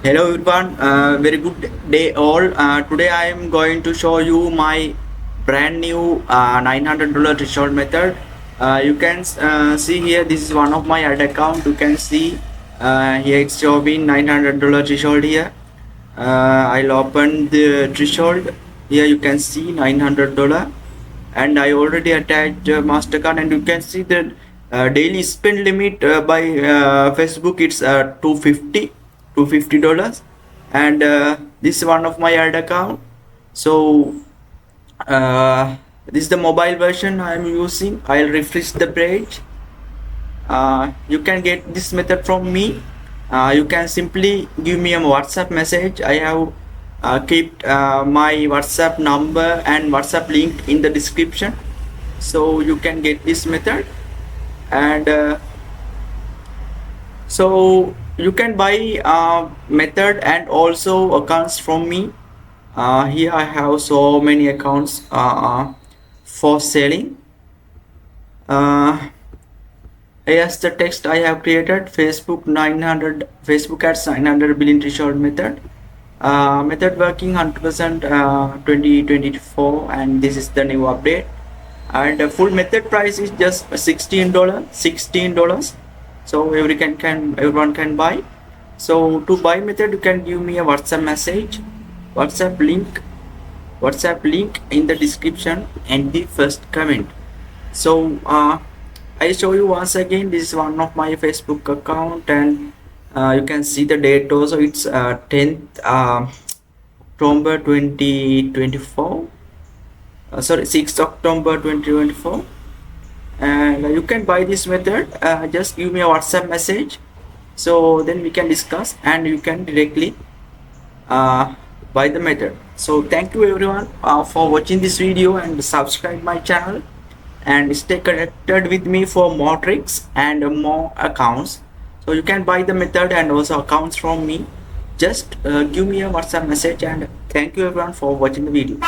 Hello everyone, very good day all. Today I am going to show you my brand new $900 threshold method. You can see here, this is one of my ad account. You can see here it's showing $900 threshold here. I'll open the threshold. Here you can see $900, and I already attached Mastercard, and you can see the daily spend limit by Facebook. It's 250 dollars, and this is one of my ad account. So this is the mobile version I am using. I'll refresh the page. You can get this method from me. You can simply give me a WhatsApp message. I have kept my WhatsApp number and WhatsApp link in the description, so you can get this method. And so you can buy method and also accounts from me. Here I have so many accounts for selling. Here's the text I have created: Facebook 900 Facebook ads 900 billion threshold method. Method working 100% 2024, and this is the new update. And the full method price is just $16. So everyone can buy. So to buy method, you can give me a WhatsApp message. WhatsApp link in the description and the first comment. So I show you once again. This is one of my Facebook account, and you can see the date also. It's 10th October 2024. Sorry, 6th October 2024. And you can buy this method. Just give me a WhatsApp message, so then we can discuss, and you can directly buy the method. So thank you everyone for watching this video, and subscribe my channel and stay connected with me for more tricks and more accounts. So you can buy the method and also accounts from me. Just give me a WhatsApp message, and thank you everyone for watching the video.